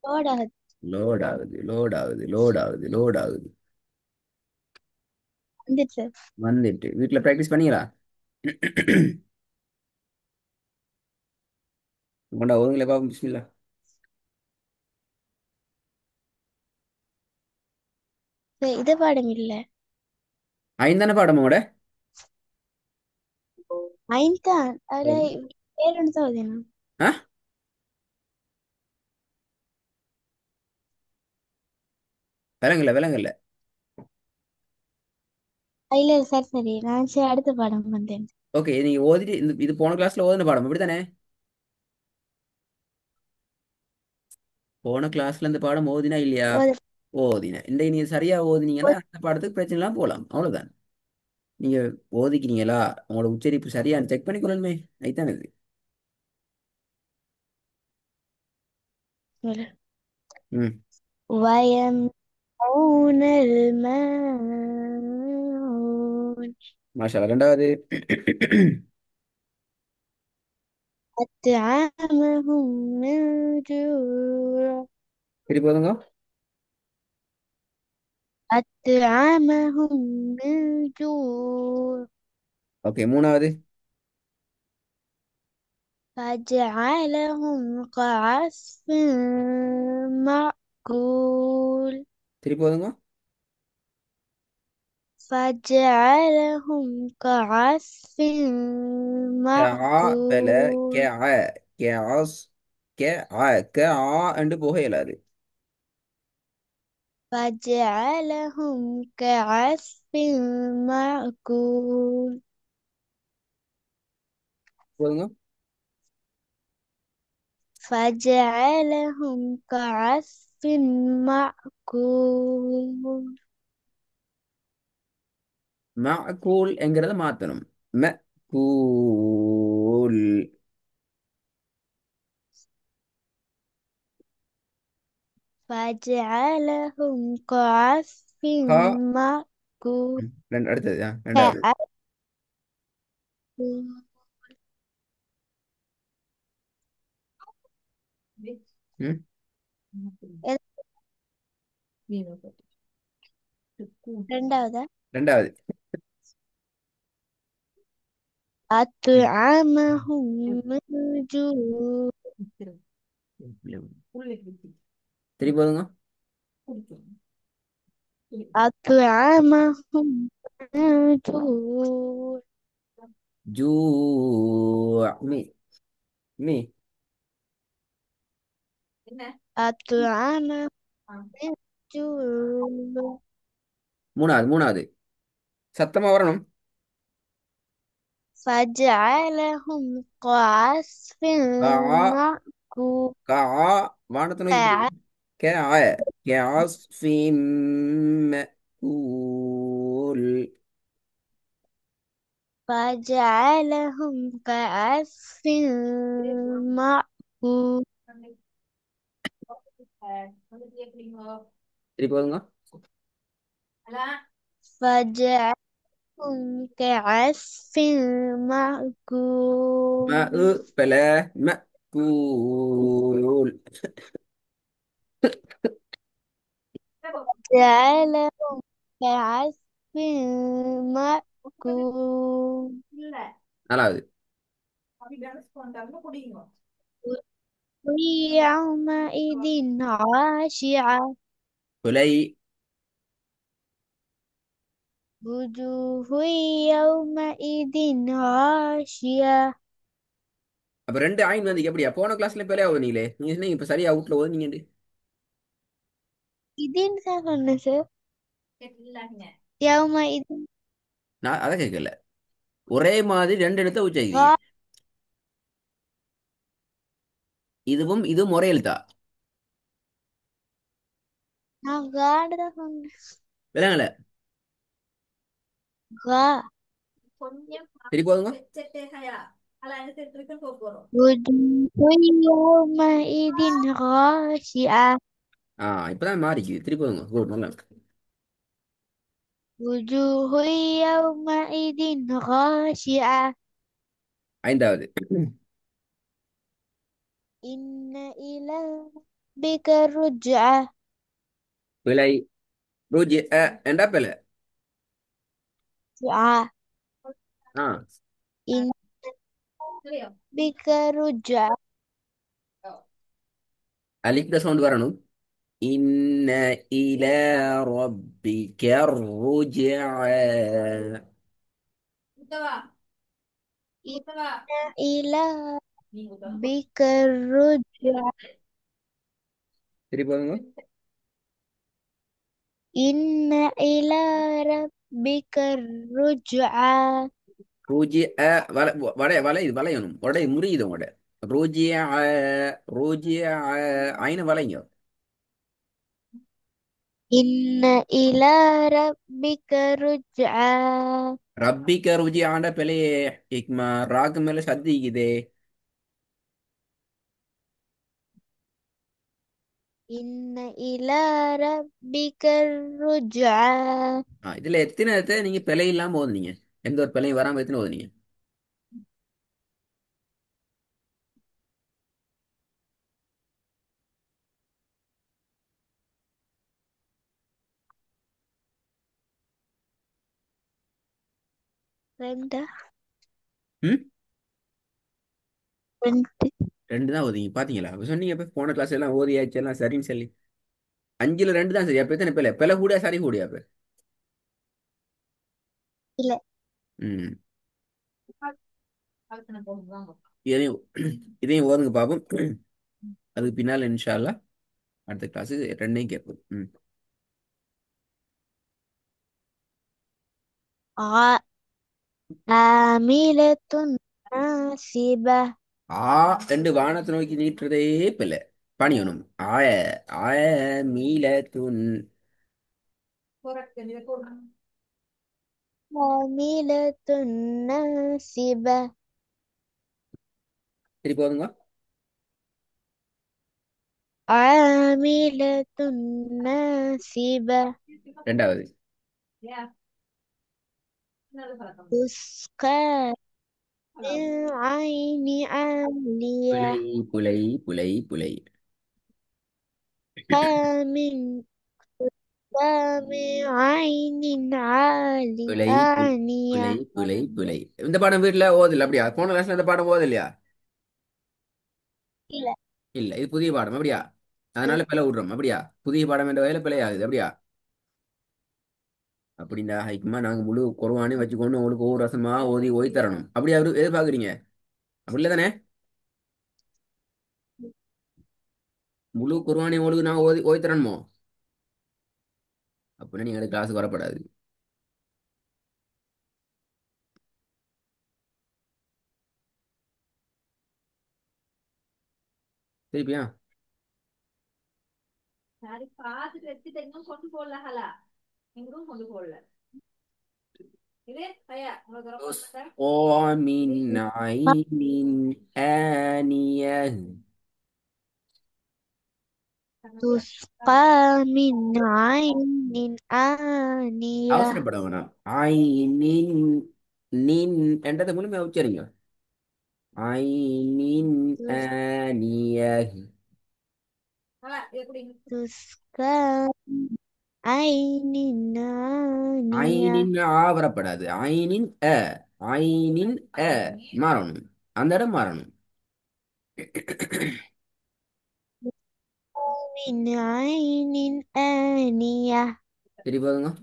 ஓடாது. லோட் ஆகுது, லோட் ஆகுது, லோட் ஆகுது, லோட் ஆகுது. வந்துச்சு. வந்துட்டு வீட்டில் ப்ராக்டிஸ் பண்ணீங்களா? கொண்டா ஒதுங்களே பாப்போம், பிஸ்மில்லா. இது பாடம் இல்ல. ஐந்தான பாடம் கூட. ஐந்தான் அட. பேருந்து தான் ஓதினா. ஆ, விளங்கல விளங்கல. இல்ல சரி சரி, நான் சரி அடுத்த பாடம் வந்தேன். ஓகே, நீங்க ஓதிட்டு இது போன கிளாஸ்ல ஓதுன பாடம் அப்படித்தானே? போன கிளாஸ்ல இந்த பாடம் ஓதினா இல்லையா? ஓத. ஓதின இந்த நீங்க சரியா ஓதினீங்கன்னா ஓ- அந்த பாடத்துக்கு பிரச்சனை எல்லாம் போகலாம், அவ்வளவுதான். நீங்க ஓதிக்கிறீங்களா, உங்களோட உச்சரிப்பு சரியான்னு செக் பண்ணிக்கொள்ளணுமே. அதுதான் இது. ஓத. ம். ويمنعون الماعون மாஷா அல்லாஹ். ரெண்டாவது. أطعامهم من جوع. சரி போதுங்க. أطعامهم من جوع ஓகே, மூணாவது. فجعلهم كعصف مأكول. சரி போதுங்க. فجعلهم كعصف பல கே مأكول. ஆ கே ஆஸ் கே ஆ கே ஆ என்று போக இயலாது. فجعلهم كعصف مأكول. போதுங்க. فجعلهم كعصف مأكول. மஅகூல் என்கிறத மாத்தணும். ம கூல். فجعلهم كعصف ஹா. مأكول. ரெண்டு அடுத்தது. ரெண்டாவது. ம். இரண்டாவது. ரெண்டாவது. أطعمهم من جوع. சரி போதுங்க. أطعمهم من جوع. ஜூ மீ மீ. أطعمهم من جوع. மூணாவது, மூணாவது. சத்தமா வரணும். فجعلهم كعصف கா مأكول. கா வானத்தை நோக்கி போகும். கே ஆ கே ஆஸ் ஃபீம் கூல். فجعلهم كعصف مأكول. சரி போதுங்க. فجعلهم كعصف ம مأكول. பல ம கூல். جعلهم كعصف مأكول. நாலாவது. وجوه يومئذ خاشعة. கொலை. وجوه يومئذ خاشعة. அப்ப ரெண்டு ஆயின் வந்து எப்படியா போன கிளாஸ்ல பேரே ஓதுனீங்களே, நீங்க சொன்னீங்க இப்ப சரியா அவுட்ல ஓதுனீங்க. இதுன்னு தான் சொன்னேன் சார். يومئذ நான் அதை கேட்கல. ஒரே மாதிரி ரெண்டு எழுத்த உச்சரிக்கிறீங்க. غا. இதுவும் இதுவும் ஒரே எழுத்தா? நான் காடு தான் சொன்னேன். விளங்கல. غا. சரி போதுங்க. وجوه يومئذ خاشعة. இப்பதான் மாறிக்குது. திருப்பி போதுங்க. குட், நல்லா இருக்கு. وجوه يومئذ خاشعة. ஐந்தாவது. إن إلى بك الرجعة. பிழை. ருஜி என்றா பிழை. رجعة. ஆ إن بك رجعة. அலிஃப்ல சவுண்ட் வரணும். இன்ன இல ரப்பிக ருஜிஅ. إن إلى بك الرجعة. திருப்பி பாருங்க. إن إلى ربك الرجعة. ருஜிஅ வளையுது வளையணும். உடை முறியுது உட. ருஜிஅ ருஜிஅ ஐன வளைங்க. إن إلى ربك رجعة. ரப்பிக்க ருஜி ஆண்ட பிழையே. இக்மா ராக்கு மேல சத்திக்குதே. إن إلى ربك الرجعة. இதுல எத்தனை இடத்த நீங்க பிழை இல்லாம ஓதுனீங்க? எந்த ஒரு பிழையும் வராம எத்தனை ஓதுனீங்க? ரெண்டா? ம் ரெண்டு. ரெண்டு தான் ஓதுங்க பாத்தீங்களா? அப்ப சொன்னீங்க இப்ப போன கிளாஸ் எல்லாம் ஓதியாச்சு எல்லாம் சரின்னு சொல்லி. அஞ்சுல ரெண்டு தான் சரி. அப்ப எத்தனை பிழை? பிழை கூடியா சரி கூடியா அப்ப? இல்ல. ம் இதையும் இதையும் ஓதுங்க பாப்போம். அதுக்கு பின்னால இன்ஷா அல்லாஹ் அடுத்த கிளாஸ் ரெண்டையும் கேட்போம். ع- عاملة ناصبة. ஆ ரெண்டு வானத்தை நோக்கி நீட்டுறதே பிள்ளை. பணியணும். ஆய ஆய மீல துன். عاملة ناصبة. திருப்பி போதுங்க. عاملة ناصبة. ரெண்டாவது. تسقى من عين புலை عالية. புலை புலை புலை. من من عين புலை புலை آنية. புலை புலை. இந்த பாடம் வீட்டுல ஓதல அப்படியா? போன கிளாஸ்ல இந்த பாடம் ஓதலையா? இல்ல. இல்ல இது புதிய பாடம் அப்படியா? அதனால பிழை விடுறோம் அப்படியா? புதிய பாடம் என்ற வகையில பிழை ஆகுது அப்படியா? அப்படின்னா ஹைக்குமா நாங்க முழு குர்ஆனே வச்சுக்கொண்டு உங்களுக்கு ஒவ்வொரு ரசமா ஓதி ஓய் தரணும். அப்படி அவரு எதிர்பார்க்குறீங்க? அப்படி இல்லை தானே? முழு குர்ஆனே உங்களுக்கு நான் ஓதி ஓய் தரணுமோ? அப்படின்னா நீங்க கிளாஸுக்கு வரப்படாது. திருப்பியா? تسقى من عين آنية. تسقى من عين آنية. அவசரப்பட வேணாம். ஐனின் நின் என்றதை முழுமையா உச்சரிங்க. ஐனின் تس- ஆனிய. تسقى من عين آنية. ஐனின் ஆ வரப்படாது. ஐனின் அ. ஐனின் அ மாறணும். அந்த இடம் மாறணும். من عين آنية. சரி போதுங்க.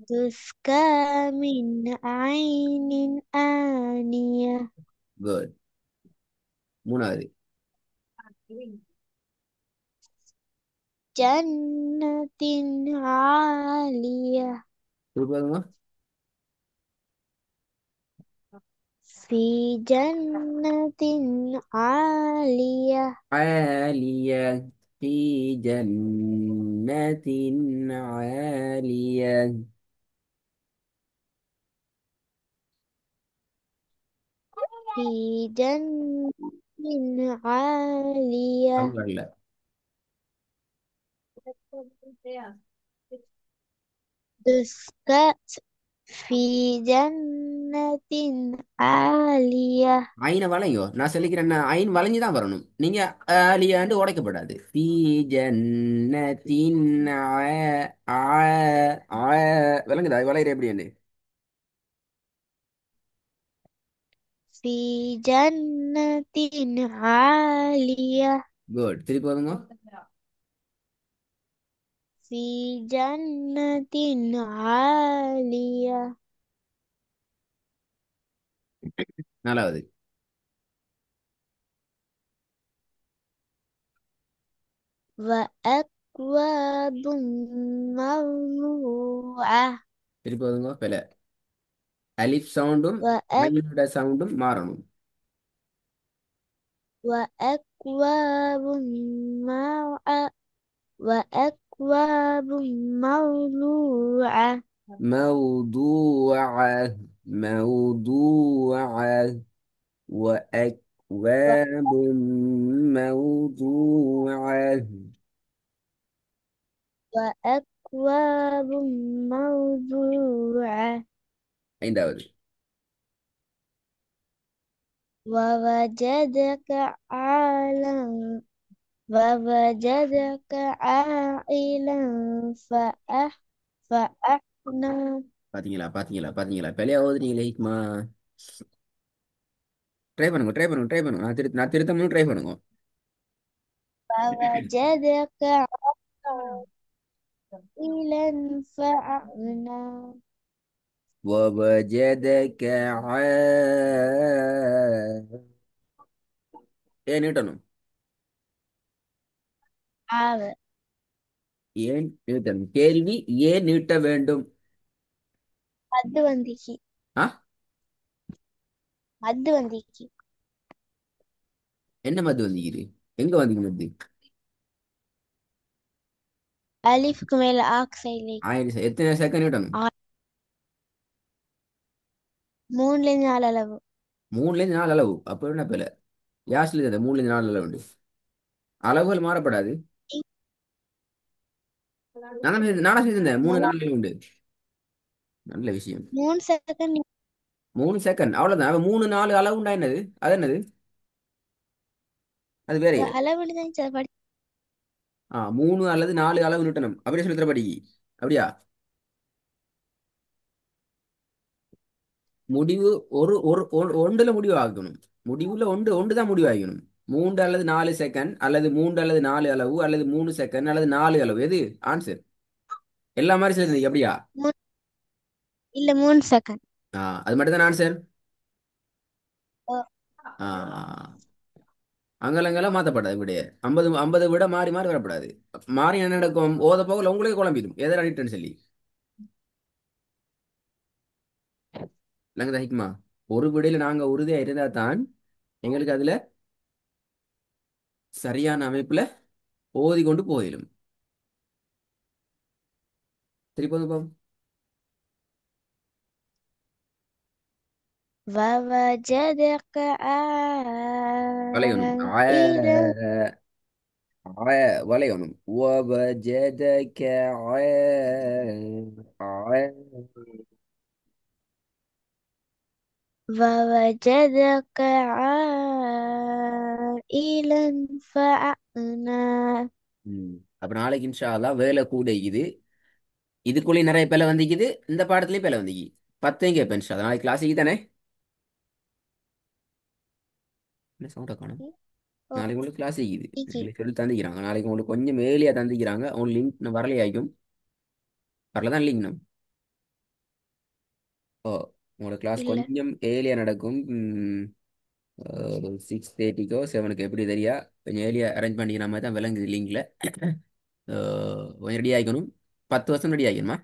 تسقى من عين آنية. குட். மூணாவது. جنة عالية. சரி போதுங்க. في جنة عالية. عالية. في جنة عالية. في جنة عالية. அவங்க இல்ல. تسقى في جنة عالية. ஐனை வளைங்கோ, நான் சொல்லிக்கிறேன், ஐன் வளைஞ்சு தான் வரணும். நீங்க ஆலியாண்டு உடைக்கப்படாது. ஃபீ ஜன்னத்தின் விளங்குதா வளையிற எப்படின்னு? في جنة عالية. குட், திருப்பி வருங்க. في جنة عالية. நாலாவது. وأكواب موضوعة. திருப்பி வருங்க. பில அலிஃப் சவுண்டும் وأك ஐனோட சவுண்டும் மாறணும். وأكواب موضوعة. وأكواب موضوعة. موضوعة. موضوعة. وأكواب موضوعة. وأكواب موضوعة. ஐந்தாவது. ووجدك عائلا. ووجدك عائلا فأغنى. பாத்தீங்களா பாத்தீங்களா பாத்தீங்களா, பிழையா ஓதுனீங்களே ஹிக்மா. ட்ரை பண்ணுங்க, ட்ரை பண்ணுங்க, ட்ரை பண்ணுங்க. நான் திருத்தமும் ட்ரை பண்ணுங்க. ووجدك عائلا فأغنى. ووجدك ஏன் நீட்டணும்? ஆவ ஏன் நீட்டணும்? கேள்வி, ஏன் நீட்ட வேண்டும்? மத்து வந்திக்கு. ஆ, மத்து வந்திக்கு. என்ன மது வந்தீங்க? எங்க வந்தீங்க மது? அலிஃப்க்கு மேல ஆக்சைடு. ஆயிரம் எத்தனை செகண்ட் நீட்டணும்? 3ல இருந்து 4 அளவு. 3ல இருந்து 4 அளவு. அப்ப என்ன பிள்ளை? யாஸ்ல இருந்த 3ல இருந்து 4 அளவு உண்டு. அளவுகள் மாறப்படாது. நானா செய்திருந்தேன் 3 4 உண்டு. நல்ல விஷயம். 3 செகண்ட். 3 செகண்ட் அவ்வளவுதான். அவன் 3 4 அளவுண்டா என்னது? அது என்னது? அது வேறயே. அளவுன்னு தான் சார் படி. 3 அல்லது 4 அளவு நிட்டணும் அப்படியே சொல்லி தர படிக்கு. அப்படியா? முடிவு ஒரு ஒரு ஒன்றுல முடிவு ஆகணும். முடிவுல ஒன்று ஒன்று தான் முடிவு ஆகணும். 3 அல்லது 4 செகண்ட் அல்லது 3 அல்லது 4 அளவு அல்லது 3 செகண்ட் அல்லது 4 அளவு, எது ஆன்சர்? எல்லா மாதிரி சொல்லிருந்தீங்க அப்படியா? மூ- இல்ல 3 செகண்ட். அது மட்டும் தான் ஆன்சர். அங்கெல்லாம் மாற்றப்படாது. இப்படி 50 50 விட மாறி மாறி வரப்படாது. மாறி என்ன நடக்கும்? ஓத போகல உங்களே குழம்பிடும் எதை அடிட்டேன்னு சொல்லி. இல்லைங்க ஹிக்மா, ஒரு விடையில நாங்க உறுதியா இருந்தா தான் எங்களுக்கு அதுல சரியான அமைப்புல ஓதி கொண்டு போயிடும். திருப்பி வந்து பாப்போம். ووجدك வளையணும். عائلا. வளையணும். وَوَجَدَكَ ووجدك عائلا فأغنى. அப்ப நாளைக்கு இன்ஷா அல்லாஹ் வேலை கூட இது. இதுக்குள்ளேயும் நிறைய பேலை வந்திக்குது, இந்த பாடத்துலயும் பேலை வந்திக்கு. 10 கேட்பேன் இன்ஷா அல்லாஹ். நாளைக்கு கிளாஸுக்கு தானே? என்ன சவுண்டா காணும்? ஓ, நாளைக்கு உங்களுக்கு கிளாஸ் இருக்குது. ஈக்கி. எங்களுக்கு சொல்லி தந்திக்கிறாங்க. நாளைக்கு உங்களுக்கு கொஞ்சம் ஏலியா தந்திக்கிறாங்க. உங்களுக்கு லிங்க் வரலையாக்கும். வரல தான் லிங்க். ஓ, உங்களோட கிளாஸ் இல்ல கொஞ்சம் ஏலியா நடக்கும். ஒரு 6:30க்கோ 7க்கு எப்படி தெரியா? கொஞ்சம் ஏலியா அரேஞ்ச் பண்ணிக்கிற மாதிரி தான் விளங்குது லிங்க்ல. கொஞ்சம் ரெடி ஆகிக்கணும். 10 வருஷம் ரெடி ஆகிக்கணுமா?